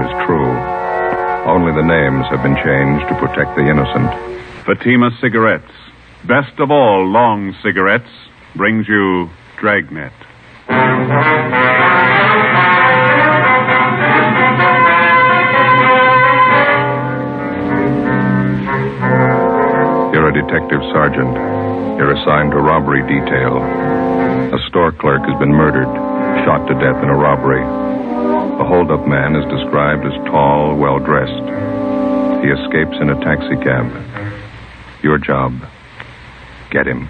is true. Only the names have been changed to protect the innocent. Fatima Cigarettes, best of all long cigarettes, brings you Dragnet. You're a detective sergeant. You're assigned to robbery detail. A store clerk has been murdered, shot to death in a robbery. The holdup man is described as tall, well-dressed. He escapes in a taxicab. Your job, get him.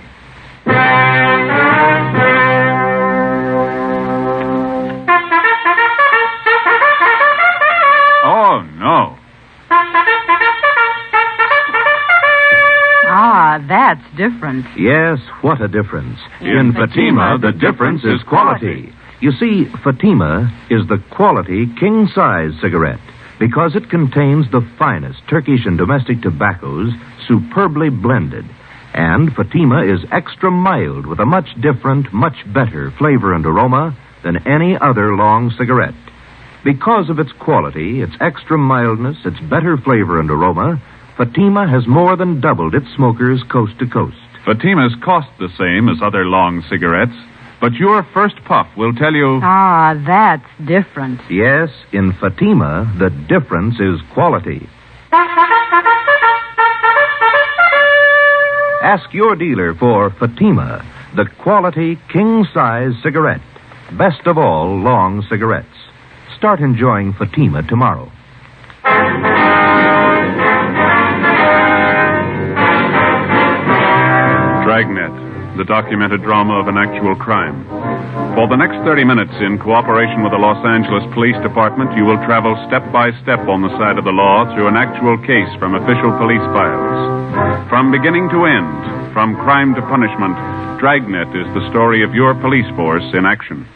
Oh, no. Ah, that's different. Yes, what a difference. In Fatima, the difference is quality. You see, Fatima is the quality king-size cigarette because it contains the finest Turkish and domestic tobaccos superbly blended. And Fatima is extra mild with a much different, much better flavor and aroma than any other long cigarette. Because of its quality, its extra mildness, its better flavor and aroma, Fatima has more than doubled its smokers coast to coast. Fatimas cost the same as other long cigarettes, but your first puff will tell you... Ah, that's different. Yes, in Fatima, the difference is quality. Ask your dealer for Fatima, the quality king-size cigarette. Best of all long cigarettes. Start enjoying Fatima tomorrow. Dragnet, the documented drama of an actual crime. For the next 30 minutes, in cooperation with the Los Angeles Police Department, you will travel step by step on the side of the law through an actual case from official police files. From beginning to end, from crime to punishment, Dragnet is the story of your police force in action.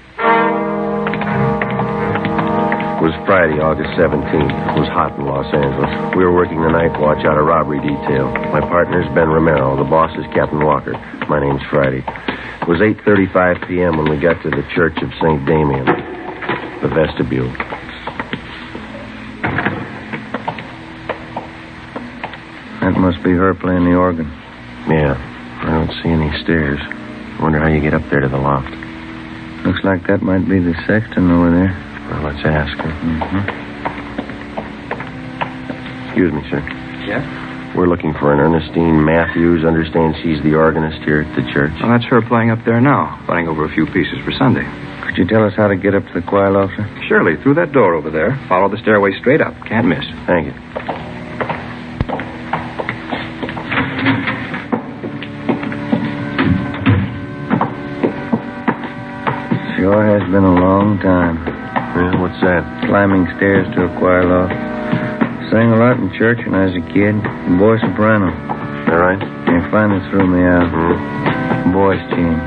It was Friday, August 17th. It was hot in Los Angeles. We were working the night watch out of robbery detail. My partner's Ben Romero. The boss is Captain Walker. My name's Friday. It was 8:35 p.m. when we got to the Church of St. Damien, the vestibule. That must be her playing the organ. Yeah, I don't see any stairs. I wonder how you get up there to the loft. Looks like that might be the sexton over there. Well, let's ask her. Mm-hmm. Excuse me, sir. Yeah? We're looking for an Ernestine Matthews. Understand she's the organist here at the church. Well, that's her playing up there now, playing over a few pieces for Sunday. Could you tell us how to get up to the choir loft, sir? Surely, through that door over there. Follow the stairway straight up. Can't miss. Thank you. Sure has been a long time. Yeah, what's that? Climbing stairs to a choir loft. Sang a lot in church when I was a kid. Boy soprano. All right? They finally threw me out. Voice change.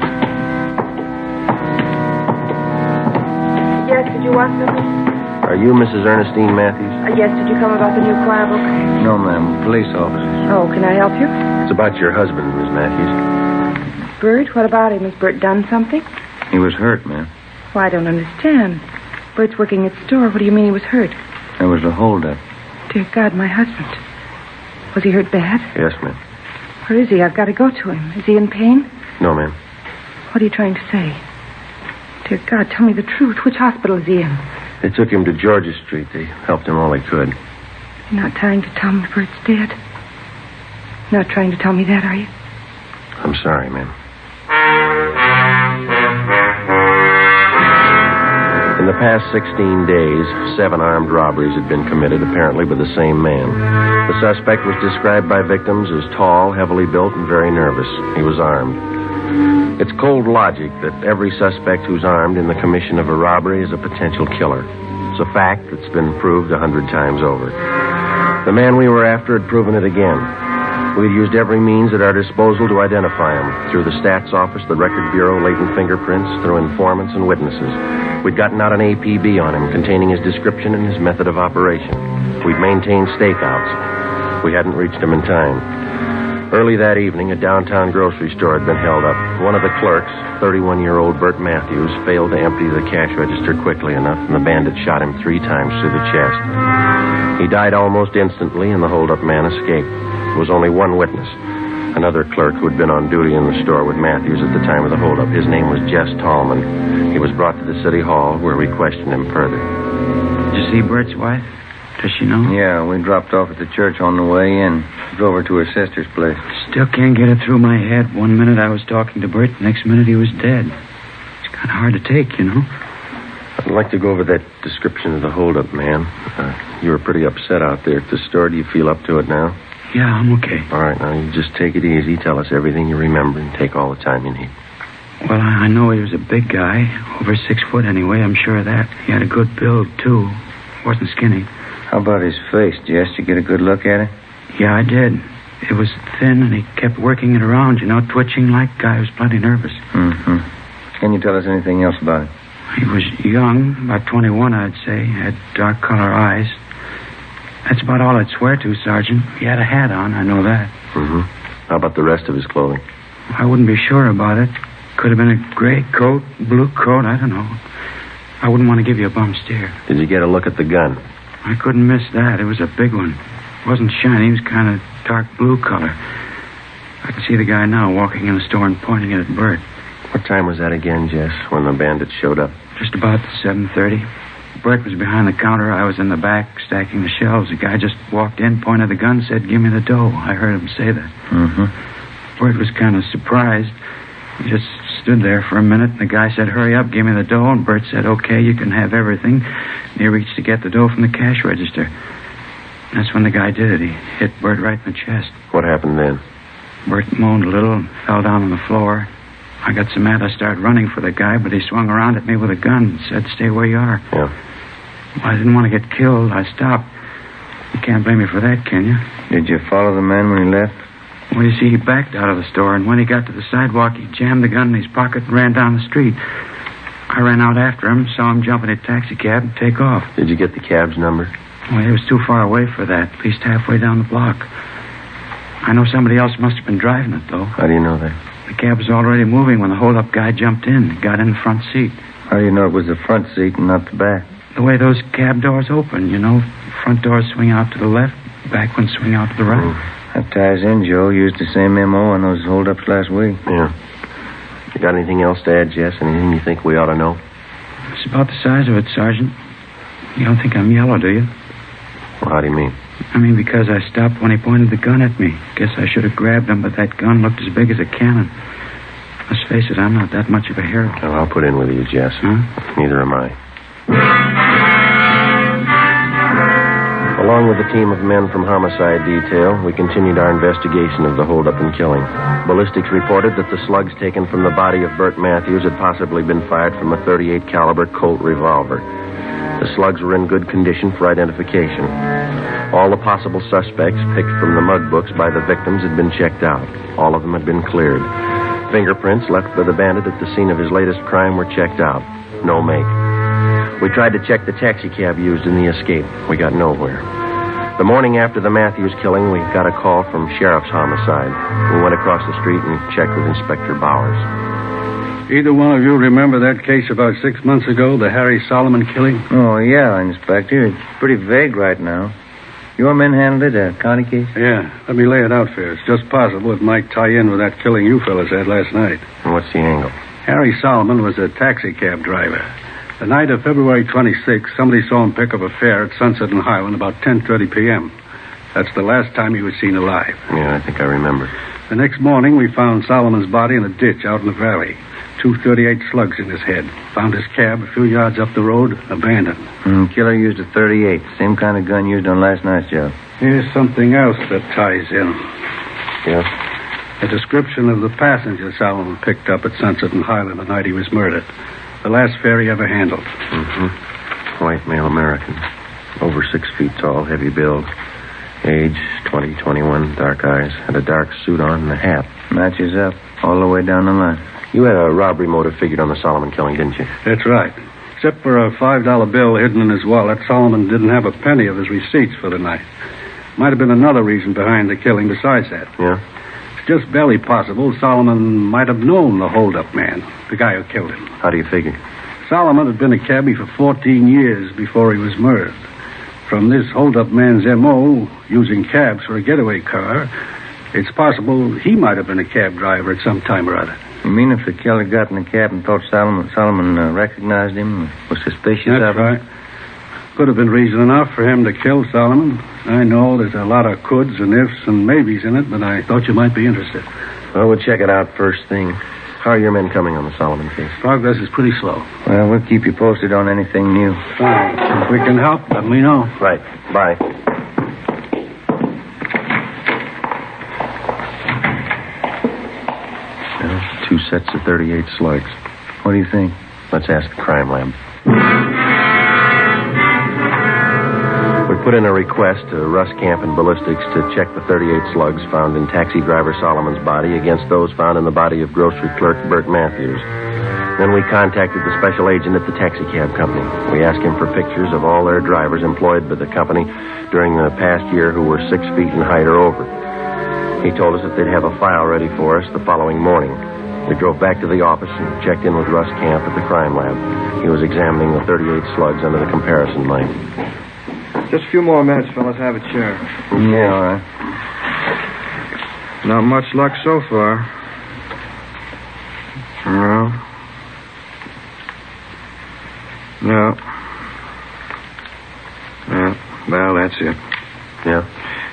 Yes, did you want something? Are you Mrs. Ernestine Matthews? Yes, did you come about the new choir book? No, ma'am. Police officers. Oh, can I help you? It's about your husband, Miss Matthews. Bert, what about him? Has Bert done something? He was hurt, ma'am. Well, I don't understand. Bert's working at the store. What do you mean he was hurt? There was a holdup. Dear God, my husband. Was he hurt bad? Yes, ma'am. Where is he? I've got to go to him. Is he in pain? No, ma'am. What are you trying to say? Dear God, tell me the truth. Which hospital is he in? They took him to Georgia Street. They helped him all they could. You're not trying to tell me Bert's dead? You're not trying to tell me that, are you? I'm sorry, ma'am. In the past 16 days, 7 armed robberies had been committed, apparently by the same man. The suspect was described by victims as tall, heavily built, and very nervous. He was armed. It's cold logic that every suspect who's armed in the commission of a robbery is a potential killer. It's a fact that's been proved 100 times over. The man we were after had proven it again. We'd used every means at our disposal to identify him, through the stats office, the record bureau, latent fingerprints, through informants and witnesses. We'd gotten out an APB on him containing his description and his method of operation. We'd maintained stakeouts. We hadn't reached him in time. Early that evening, a downtown grocery store had been held up. One of the clerks, 31-year-old Bert Matthews, failed to empty the cash register quickly enough, and the bandit shot him 3 times through the chest. He died almost instantly, and the hold-up man escaped. There was only one witness, another clerk who had been on duty in the store with Matthews at the time of the hold-up. His name was Jess Tallman. He was brought to the city hall, where we questioned him further. Did you see Bert's wife? Does she know? Yeah, we dropped off at the church on the way in. Drove her to her sister's place. Still can't get it through my head. One minute I was talking to Bert, the next minute he was dead. It's kind of hard to take, you know. I'd like to go over that description of the hold-up man. You were pretty upset out there at the store. Do you feel up to it now? Yeah, I'm okay. All right, now you just take it easy. Tell us everything you remember and take all the time you need. Well, I know he was a big guy. Over 6 foot anyway, I'm sure of that. He had a good build, too. Wasn't skinny. How about his face, Jess? Did you get a good look at it? Yeah, I did. It was thin, and he kept working it around, you know, twitching like guy was plenty nervous. Mm-hmm. Can you tell us anything else about it? He was young, about 21, I'd say. Had dark color eyes. That's about all I'd swear to, Sergeant. He had a hat on, I know that. Mm-hmm. How about the rest of his clothing? I wouldn't be sure about it. Could have been a gray coat, blue coat, I don't know. I wouldn't want to give you a bum stare. Did you get a look at the gun? I couldn't miss that. It was a big one. It wasn't shiny. It was kind of dark blue color. I can see the guy now walking in the store and pointing it at Bert. What time was that again, Jess, when the bandits showed up? Just about 7:30. Bert was behind the counter. I was in the back, stacking the shelves. The guy just walked in, pointed the gun, said, "Give me the dough." I heard him say that. Mm-hmm. Bert was kind of surprised. He just stood there for a minute, and the guy said, "Hurry up, give me the dough." And Bert said, "Okay, you can have everything." And he reached to get the dough from the cash register. That's when the guy did it. He hit Bert right in the chest. What happened then? Bert moaned a little and fell down on the floor. I got so mad I started running for the guy, but he swung around at me with a gun and said, "Stay where you are." Yeah. Well, I didn't want to get killed. I stopped. You can't blame me for that, can you? Did you follow the man when he left? Well, you see, he backed out of the store, and when he got to the sidewalk, he jammed the gun in his pocket and ran down the street. I ran out after him, saw him jump in a taxi cab and take off. Did you get the cab's number? Well, he was too far away for that, at least halfway down the block. I know somebody else must have been driving it, though. How do you know that? The cab was already moving when the hold-up guy jumped in. He got in the front seat. How do you know it was the front seat and not the back? The way those cab doors open, you know. Front doors swing out to the left, back ones swing out to the right. That ties in, Joe. Used the same M.O. on those hold-ups last week. Yeah. You got anything else to add, Jess? Anything you think we ought to know? It's about the size of it, Sergeant. You don't think I'm yellow, do you? Well, how do you mean? I mean, because I stopped when he pointed the gun at me. Guess I should have grabbed him, but that gun looked as big as a cannon. Let's face it, I'm not that much of a hero. Well, I'll put in with you, Jess. Huh? Neither am I. Along with a team of men from Homicide Detail, we continued our investigation of the holdup and killing. Ballistics reported that the slugs taken from the body of Bert Matthews had possibly been fired from a .38 caliber Colt revolver. The slugs were in good condition for identification. All the possible suspects picked from the mug books by the victims had been checked out. All of them had been cleared. Fingerprints left by the bandit at the scene of his latest crime were checked out. No make. We tried to check the taxi cab used in the escape. We got nowhere. The morning after the Matthews killing, we got a call from Sheriff's Homicide. We went across the street and checked with Inspector Bowers. Either one of you remember that case about 6 months ago, the Harry Solomon killing? Oh, yeah, Inspector. It's pretty vague right now. Your men handled it, a county case? Yeah. Let me lay it out for you. It's just possible it might tie in with that killing you fellas had last night. And what's the angle? Harry Solomon was a taxi cab driver. The night of February 26th, somebody saw him pick up a fare at Sunset and Highland about 10:30 p.m. That's the last time he was seen alive. Yeah, I think I remember. The next morning, we found Solomon's body in a ditch out in the valley. 238 slugs in his head. Found his cab a few yards up the road, abandoned. Killer used a .38, same kind of gun used on last night's job. Here's something else that ties in. Yeah? A description of the passenger Solomon picked up at Sunset and Highland the night he was murdered. The last fare he ever handled. Mm-hmm. White male American. Over 6 feet tall, heavy build. Age, 20, 21, dark eyes. Had a dark suit on and a hat. Matches up all the way down the line. You had a robbery motive figured on the Solomon killing, didn't you? That's right. Except for a $5 bill hidden in his wallet, Solomon didn't have a penny of his receipts for the night. Might have been another reason behind the killing besides that. Yeah? just barely possible Solomon might have known the hold-up man, the guy who killed him. How do you figure? Solomon had been a cabbie for 14 years before he was murdered. From this hold-up man's M.O., using cabs for a getaway car, it's possible he might have been a cab driver at some time or other. You mean if the killer got in the cab and thought Solomon recognized him, was suspicious of him? That's right. Could have been reason enough for him to kill Solomon. I know there's a lot of coulds and ifs and maybes in it, but I thought you might be interested. Well, we'll check it out first thing. How are your men coming on the Solomon case? Progress is pretty slow. Well, we'll keep you posted on anything new. Fine. If we can help, let me know. Right. Bye. Well, 2 sets of 38 slugs. What do you think? Let's ask the crime lab. We put in a request to Russ Camp and Ballistics to check the 38 slugs found in taxi driver Solomon's body against those found in the body of grocery clerk Bert Matthews. Then we contacted the special agent at the taxi cab company. We asked him for pictures of all their drivers employed by the company during the past year who were 6 feet in height or over. He told us that they'd have a file ready for us the following morning. We drove back to the office and checked in with Russ Camp at the crime lab. He was examining the 38 slugs under the comparison light. Just a few more minutes, fellas. Have a chair. Yeah, all right. Not much luck so far. No. No. Yeah. Well, that's it. Yeah?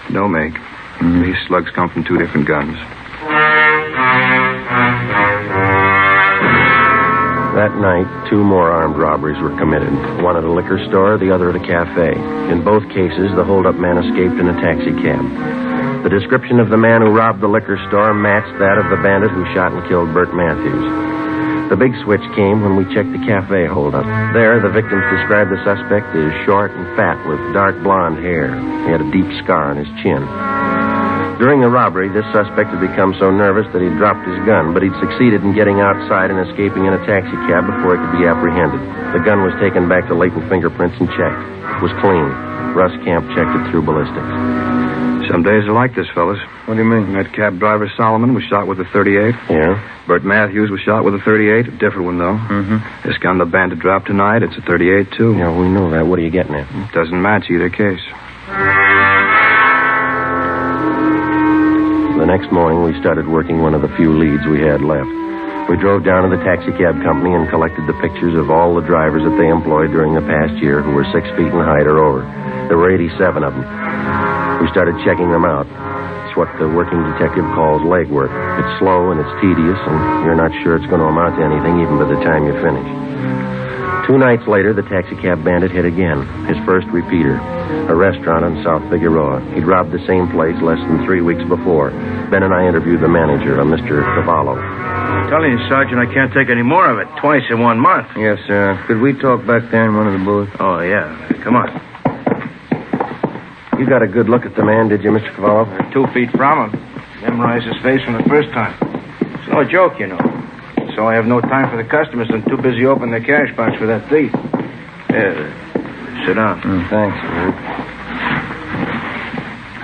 No make. These slugs come from 2 different guns. That night, 2 more armed robberies were committed. One at a liquor store, the other at a cafe. In both cases, the hold-up man escaped in a taxi cab. The description of the man who robbed the liquor store matched that of the bandit who shot and killed Bert Matthews. The big switch came when we checked the cafe hold-up. There, the victims described the suspect as short and fat with dark blonde hair. He had a deep scar on his chin. During the robbery, this suspect had become so nervous that he'd dropped his gun, but he'd succeeded in getting outside and escaping in a taxi cab before he could be apprehended. The gun was taken back to latent fingerprints and checked. It was clean. Russ Camp checked it through ballistics. Some days are like this, fellas. What do you mean? That cab driver Solomon was shot with a 38. Yeah? Bert Matthews was shot with a 38. A different one, though. Mm-hmm. This gun the bandit dropped tonight, it's a 38, too. Yeah, we know that. What are you getting at? It doesn't match either case. The next morning, we started working one of the few leads we had left. We drove down to the taxi cab company and collected the pictures of all the drivers that they employed during the past year who were 6 feet in height or over. There were 87 of them. We started checking them out. It's what the working detective calls legwork. It's slow and it's tedious, and you're not sure it's going to amount to anything even by the time you finish. 2 nights later, the taxi cab bandit hit again, his first repeater, a restaurant on South Figueroa. He'd robbed the same place less than 3 weeks before. Ben and I interviewed the manager, a Mr. Cavallo. I'm telling you, Sergeant, I can't take any more of it. Twice in 1 month. Yes, sir. Could we talk back there in one of the booths? Oh, yeah. Come on. You got a good look at the man, did you, Mr. Cavallo? 2 feet from him. Memorized his face from the first time. It's no joke, you know. So I have no time for the customers and too busy opening their cash box for that thief. Sit down. Thanks.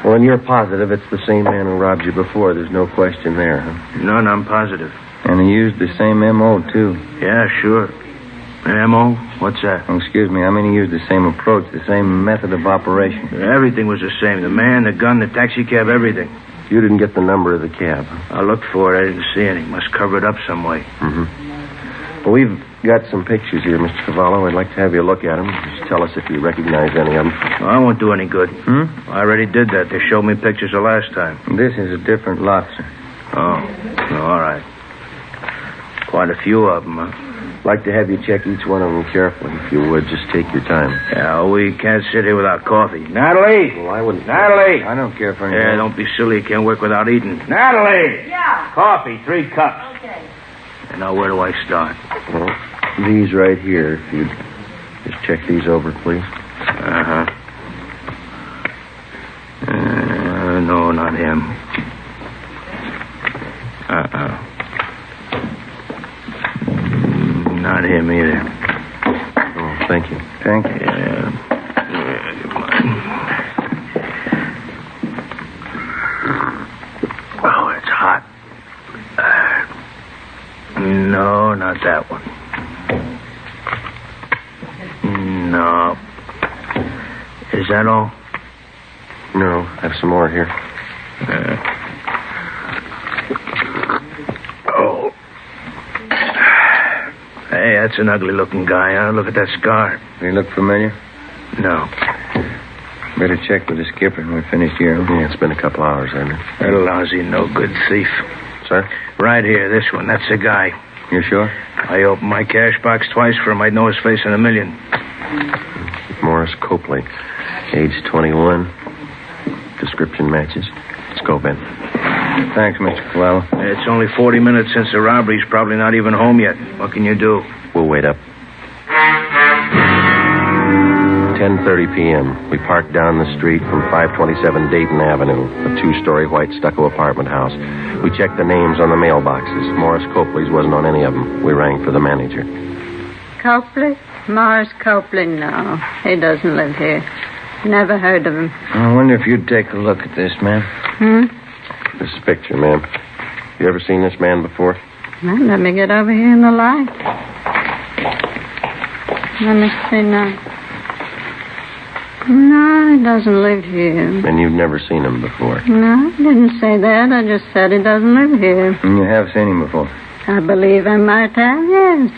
Well, and you're positive it's the same man who robbed you before. There's no question there, huh? None, I'm positive. And he used the same M.O., too. Yeah, sure. M.O.? What's that? Oh, excuse me. I mean, he used the same approach, the same method of operation. Everything was the same. The man, the gun, the taxi cab, everything. You didn't get the number of the cab, huh? I looked for it. I didn't see any. Must cover it up some way. Well, we've got some pictures here, Mr. Cavallo. I'd like to have you look at them. Just tell us if you recognize any of them. Well, I won't do any good. I already did that. They showed me pictures the last time. This is a different lot, sir. Oh, all right. Quite a few of them, huh? I'd like to have you check each one of them carefully. If you would, just take your time. Yeah, we can't sit here without coffee. Natalie! Well, I wouldn't... Natalie! I don't care for anything. Yeah, don't be silly. You can't work without eating. Natalie! Yeah. Coffee, 3 cups. Okay. And now, where do I start? Well, these right here. If you'd just check these over, please. Uh-huh. No, not him. Not him either. Oh, thank you. Thank you. Oh, it's hot. No, not that one. No. Is that all? No, I have some more here. Oh. Hey, that's an ugly-looking guy, huh? Look at that scar. They look familiar? No. Better check with the skipper when we finish here. Yeah, it's been a couple hours, hasn't it? That lousy no-good thief. Sir? Right here, this one. That's the guy. You sure? I opened my cash box twice for him. I'd know his face in a million. Morris Copley, age 21. Description matches. Let's go, Ben. Thanks, Mr. Coelho. It's only 40 minutes since the robbery. He's probably not even home yet. What can you do? We'll wait up. 10:30 p.m. We parked down the street from 527 Dayton Avenue, a two-story white stucco apartment house. We checked the names on the mailboxes. Morris Copley's wasn't on any of them. We rang for the manager. Copley? Morris Copley, no. He doesn't live here. Never heard of him. I wonder if you'd take a look at this, ma'am. This picture, ma'am. You ever seen this man before? Well, let me get over here in the light. Let me see now. No, he doesn't live here. And you've never seen him before? No, I didn't say that. I just said he doesn't live here. And you have seen him before? I believe I might have, yes.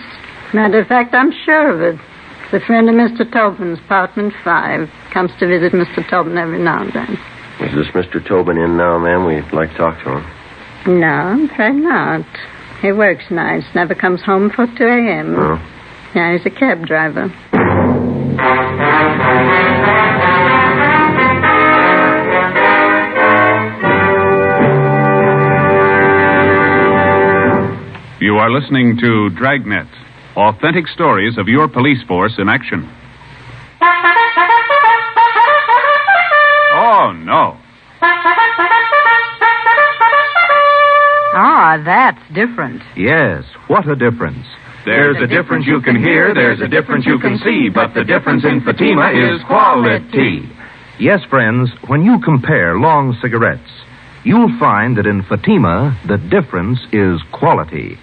Matter of fact, I'm sure of it. It's a friend of Mr. Tobin's, apartment 5. Comes to visit Mr. Tobin every now and then. Is this Mr. Tobin in now, ma'am? We'd like to talk to him. No, I'm afraid not. He works nights, never comes home before 2 a.m. Oh. Yeah, he's a cab driver. You are listening to Dragnet, authentic stories of your police force in action. Oh, no. Ah, that's different. Yes, what a difference. There's a difference you can hear, there's a difference you can see, but the difference in Fatima is quality. Yes, friends, when you compare long cigarettes, you'll find that in Fatima, the difference is quality.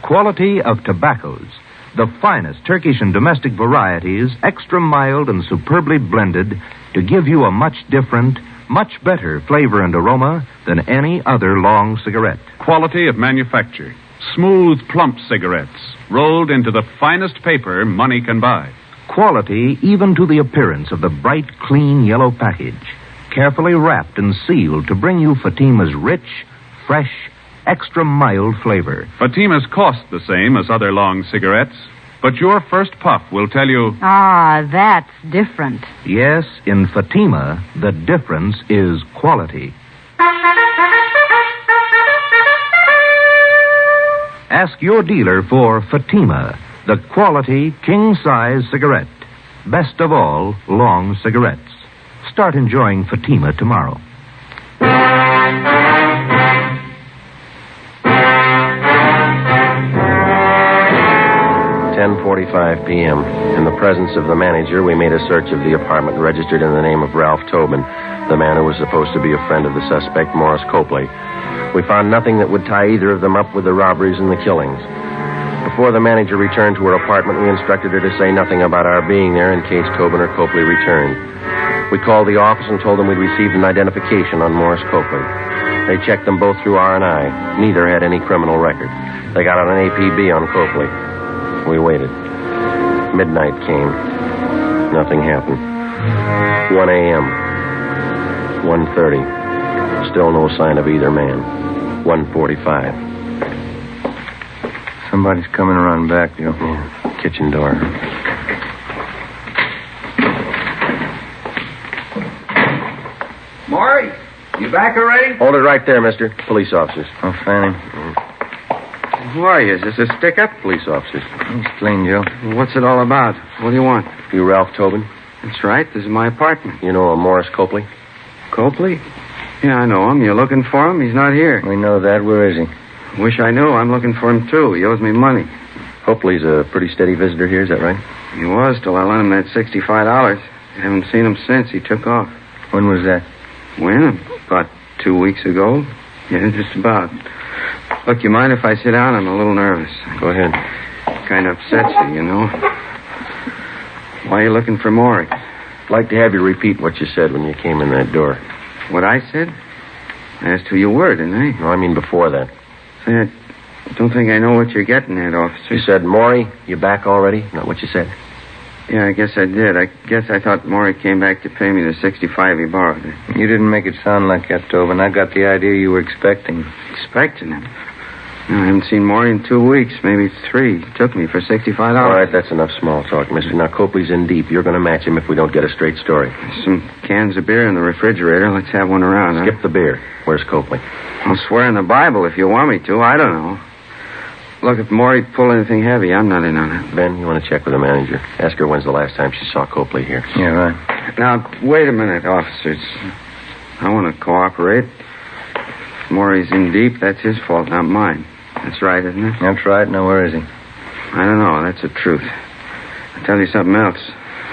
Quality of tobaccos. The finest Turkish and domestic varieties, extra mild and superbly blended, to give you a much different, much better flavor and aroma than any other long cigarette. Quality of manufacture. Smooth, plump cigarettes, rolled into the finest paper money can buy. Quality even to the appearance of the bright, clean yellow package, carefully wrapped and sealed to bring you Fatima's rich, fresh, extra mild flavor. Fatima's cost the same as other long cigarettes, but your first puff will tell you... Ah, that's different. Yes, in Fatima, the difference is quality. Ask your dealer for Fatima, the quality king-size cigarette. Best of all, long cigarettes. Start enjoying Fatima tomorrow. 10:45 p.m. In the presence of the manager, we made a search of the apartment registered in the name of Ralph Tobin, the man who was supposed to be a friend of the suspect, Morris Copley. We found nothing that would tie either of them up with the robberies and the killings. Before the manager returned to her apartment, we instructed her to say nothing about our being there in case Tobin or Copley returned. We called the office and told them we'd received an identification on Morris Copley. They checked them both through R&I. Neither had any criminal record. They got out an APB on Copley. We waited. Midnight came. Nothing happened. 1 a.m. 1:30. Still no sign of either man. 1:45. Somebody's coming around back, Joe. Yeah. Kitchen door. Maury, you back already? Hold it right there, mister. Police officers. Oh, Fanning. Who are you? Is this a stick-up? Police officers. It's clean, Joe. What's it all about? What do you want? You Ralph Tobin? That's right. This is my apartment. You know a Morris Copley? Copley? Yeah, I know him. You looking for him? He's not here. We know that. Where is he? Wish I knew. I'm looking for him, too. He owes me money. Copley's a pretty steady visitor here, is that right? He was till I lent him that $65. I haven't seen him since. He took off. When was that? When? About 2 weeks ago. Yeah, just about. Look, you mind if I sit down? I'm a little nervous. Go ahead. Kind of upsets you know. Why are you looking for Maury? I'd like to have you repeat what you said when you came in that door. What I said? I asked who you were, didn't I? No, I mean before that. Say, I don't think I know what you're getting at, officer. You said, Maury, you back already? Not what you said? Yeah, I guess I did. I guess I thought Maury came back to pay me the $65 he borrowed. You didn't make it sound like that, Tobin. I got the idea you were expecting. Expecting him? No, I haven't seen Maury in 2 weeks, maybe 3. He took me for $65. All right, that's enough small talk, mister. Now, Copley's in deep. You're going to match him if we don't get a straight story. Some cans of beer in the refrigerator. Let's have one around, Skip the beer. Where's Copley? I'll swear in the Bible if you want me to. I don't know. Look, if Maury pulled anything heavy, I'm not in on it. Ben, you want to check with the manager? Ask her when's the last time she saw Copley here. Yeah, right. Now, wait a minute, officers. I want to cooperate. If Maury's in deep, that's his fault, not mine. That's right, isn't it? That's right. Now, where is he? I don't know. That's the truth. I'll tell you something else.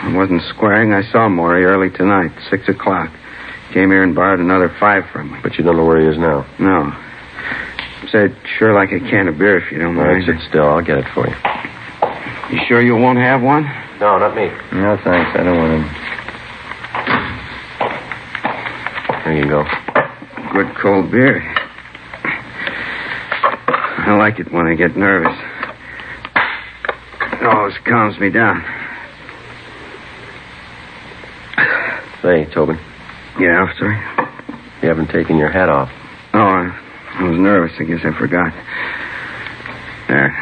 I wasn't squaring. I saw Maury early tonight, 6 o'clock. Came here and borrowed another $5 from me. But you don't know where he is now? No. Said, sure like a can of beer if you don't mind. Sit still. I'll get it for you. You sure you won't have one? No, not me. No, thanks. I don't want him. There you go. Good cold beer. I like it when I get nervous. It always calms me down. Say, Tobin. Yeah, officer? You haven't taken your hat off. Oh, I was nervous. I guess I forgot. There.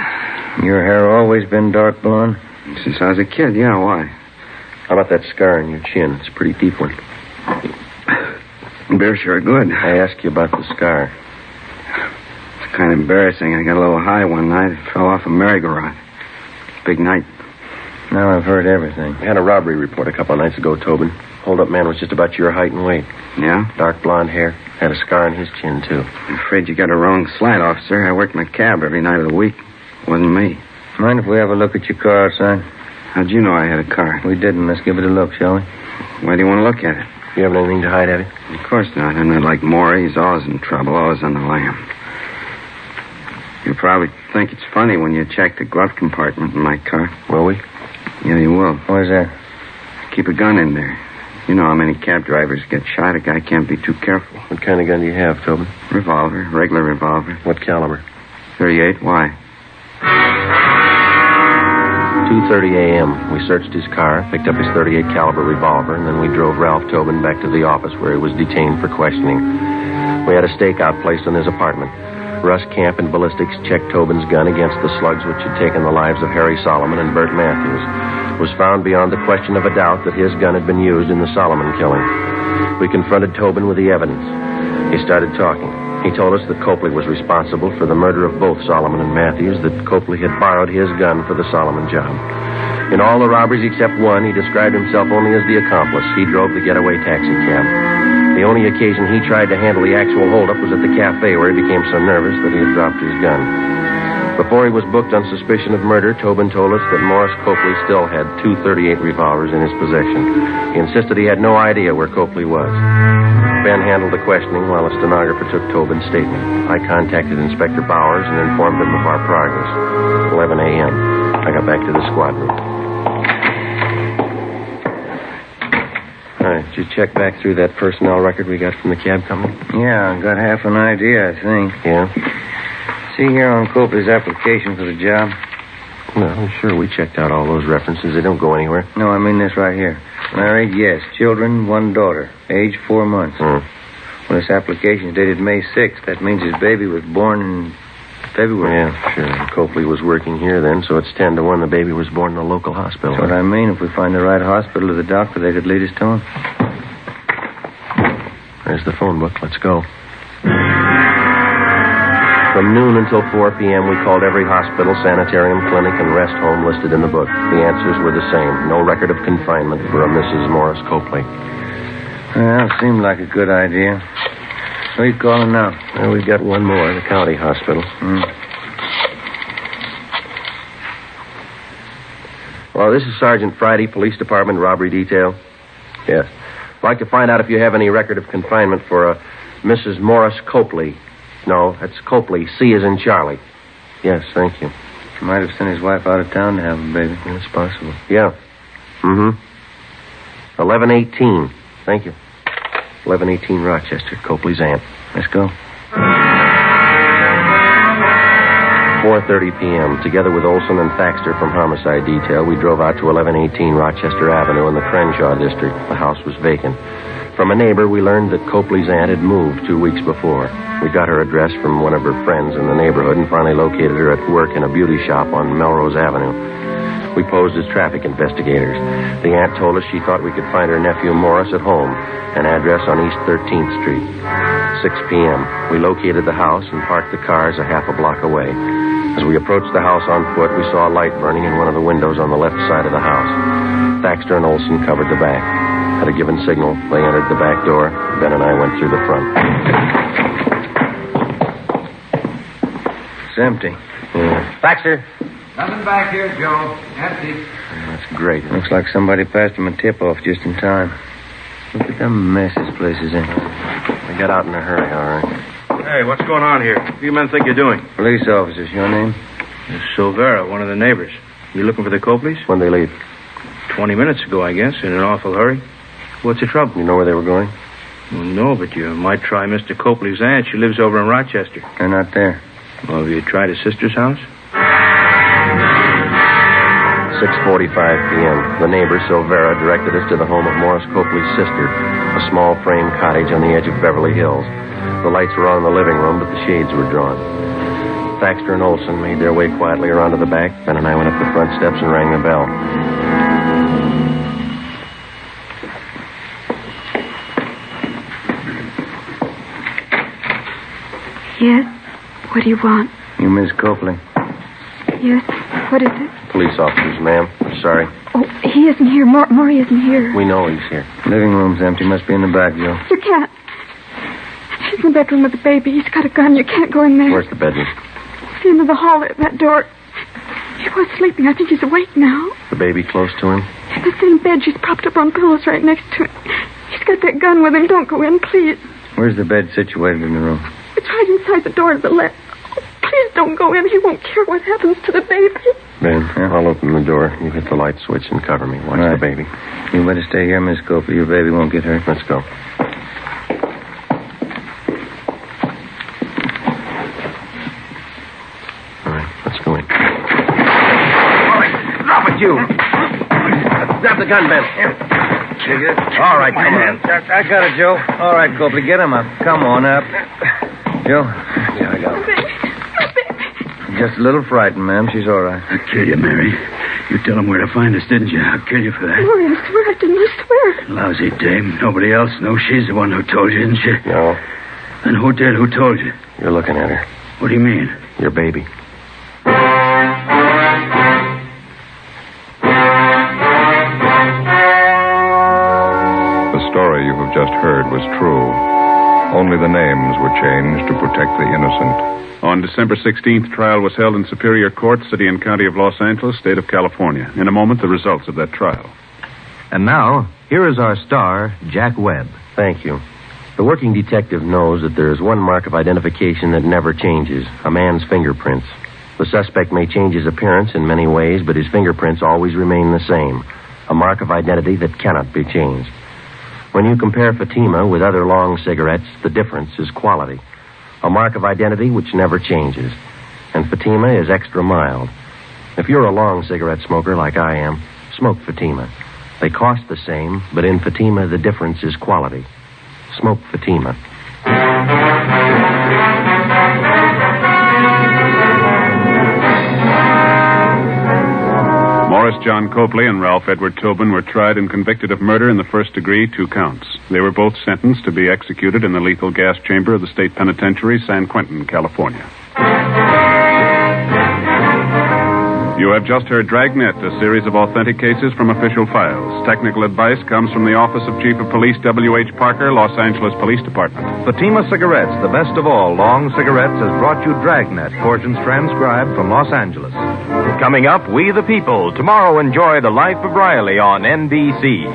Your hair always been dark blonde? Since I was a kid, yeah. Why? How about that scar on your chin? It's a pretty deep one. Beer's sure good. I asked you about the scar. It's kind of embarrassing. I got a little high one night. It fell off a merry-go-round. Big night. Now I've heard everything. We had a robbery report a couple of nights ago, Tobin. Hold-up man was just about your height and weight. Yeah? Dark blonde hair. Had a scar on his chin, too. I'm afraid you got a wrong slight, officer. I worked my cab every night of the week. It wasn't me. Mind if we have a look at your car outside? How'd you know I had a car? We didn't. Let's give it a look, shall we? Why do you want to look at it? You haven't anything to hide, have you? Of course not. I'm not like Maury. He's always in trouble, always on the lam. You'll probably think it's funny when you check the glove compartment in my car. Will we? Yeah, you will. Where's that? Keep a gun in there. You know how many cab drivers get shot. A guy can't be too careful. What kind of gun do you have, Tobin? Revolver. Regular revolver. What caliber? 38. Why? 2:30 a.m. We searched his car, picked up his 38 caliber revolver, and then we drove Ralph Tobin back to the office where he was detained for questioning. We had a stakeout placed on his apartment. Russ Camp and ballistics checked Tobin's gun against the slugs which had taken the lives of Harry Solomon and Bert Matthews. It was found beyond the question of a doubt that his gun had been used in the Solomon killing. We confronted Tobin with the evidence. He started talking. He told us that Copley was responsible for the murder of both Solomon and Matthews, that Copley had borrowed his gun for the Solomon job. In all the robberies except one, he described himself only as the accomplice. He drove the getaway taxi cab. The only occasion he tried to handle the actual holdup was at the cafe, where he became so nervous that he had dropped his gun. Before he was booked on suspicion of murder, Tobin told us that Morris Copley still had 2 .38 revolvers in his possession. He insisted he had no idea where Copley was. Ben handled the questioning while a stenographer took Tobin's statement. I contacted Inspector Bowers and informed him of our progress. 11 a.m. I got back to the squad room. All right, did you check back through that personnel record we got from the cab company? Yeah, I got half an idea, I think. Yeah? See here on Copley's application for the job? No, sure, we checked out all those references. They don't go anywhere. No, I mean this right here. Married, yes. Children, 1 daughter. Age 4 months. Well, this application is dated May 6th. That means his baby was born in February. Yeah, sure. Copley was working here then, so it's 10 to 1 the baby was born in a local hospital. That's what I mean. If we find the right hospital or the doctor, they could lead us to him. There's the phone book. Let's go. From noon until 4 p.m., we called every hospital, sanitarium, clinic, and rest home listed in the book. The answers were the same. No record of confinement for a Mrs. Morris Copley. Well, seemed like a good idea. Who are you calling now? Well, we've got one more, the county hospital. Well, this is Sergeant Friday, Police Department, Robbery Detail. Yes. I'd like to find out if you have any record of confinement for a Mrs. Morris Copley. No, that's Copley. C as in Charlie. Yes, thank you. Might have sent his wife out of town to have a baby. That's possible. Yeah. 1118. Thank you. 1118 Rochester, Copley's aunt. Let's go. 4:30 p.m. Together with Olson and Thaxter from Homicide Detail, we drove out to 1118 Rochester Avenue in the Crenshaw district. The house was vacant. From a neighbor, we learned that Copley's aunt had moved 2 weeks before. We got her address from one of her friends in the neighborhood and finally located her at work in a beauty shop on Melrose Avenue. We posed as traffic investigators. The aunt told us she thought we could find her nephew Morris at home, an address on East 13th Street. 6 p.m. We located the house and parked the cars a half a block away. As we approached the house on foot, we saw a light burning in one of the windows on the left side of the house. Thaxter and Olson covered the back. At a given signal, they entered the back door. Ben and I went through the front. It's empty. Yeah. Thaxter! Nothing back here, Joe. Empty. That's great. Looks like somebody passed him a tip-off just in time. Look at the mess this place is in. We got out in a hurry, all right. Hey, what's going on here? What do you men think you're doing? Police officers, your name? It's Silvera, one of the neighbors. You looking for the Copleys? When'd they leave? 20 minutes ago, I guess, in an awful hurry. What's the trouble? You know where they were going? Well, no, but you might try Mr. Copley's aunt. She lives over in Rochester. They're not there. Well, have you tried his sister's house? 6:45 p.m. The neighbor, Silvera, directed us to the home of Morris Copley's sister, a small frame cottage on the edge of Beverly Hills. The lights were on in the living room, but the shades were drawn. Thaxter and Olson made their way quietly around to the back. Ben and I went up the front steps and rang the bell. Yes? What do you want? You Miss Copley? Yes? What is it? Police officers, ma'am. Sorry. Oh, he isn't here. Maury isn't here. We know he's here. Living room's empty. Must be in the back, Joe. You can't. He's in the bedroom with the baby. He's got a gun. You can't go in there. Where's the bedroom? It's the end of the hall at that door. He was sleeping. I think he's awake now. The baby close to him? In the same bed. She's propped up on pillows right next to him. He's got that gun with him. Don't go in, please. Where's the bed situated in the room? It's right inside the door to the left. Oh, please don't go in. He won't care what happens to the baby. Ben, I'll open the door. You hit the light switch and cover me. Watch the baby. You better stay here, Miss Copley. Your baby won't get hurt. Let's go. All right, let's go in. All right, drop it, you. Grab the gun, Ben. You get it? All right, come on. I got it, Joe. All right, Copley, get him up. Come on up. Joe? Yeah, I got it. Just a little frightened, ma'am. She's all right. I'll kill you, Mary. You tell him where to find us, didn't you? I'll kill you for that. Maury, I swear I didn't. I swear. Lousy dame. Nobody else knows she's the one who told you, isn't she? No. Then who did? Who told you? You're looking at her. What do you mean? Your baby. The story you have just heard was true. Only the names were changed to protect the innocent. On December 16th, trial was held in Superior Court, City and County of Los Angeles, State of California. In a moment, the results of that trial. And now, here is our star, Jack Webb. Thank you. The working detective knows that there is one mark of identification that never changes, a man's fingerprints. The suspect may change his appearance in many ways, but his fingerprints always remain the same, a mark of identity that cannot be changed. When you compare Fatima with other long cigarettes, the difference is quality. A mark of identity which never changes. And Fatima is extra mild. If you're a long cigarette smoker like I am, smoke Fatima. They cost the same, but in Fatima the difference is quality. Smoke Fatima. Morris John Copley and Ralph Edward Tobin were tried and convicted of murder in the first degree, 2 counts. They were both sentenced to be executed in the lethal gas chamber of the state penitentiary, San Quentin, California. You have just heard Dragnet, a series of authentic cases from official files. Technical advice comes from the Office of Chief of Police W.H. Parker, Los Angeles Police Department. Fatima Cigarettes, the best of all long cigarettes, has brought you Dragnet, portions transcribed from Los Angeles. Coming up, We the People. Tomorrow, enjoy The Life of Riley on NBC.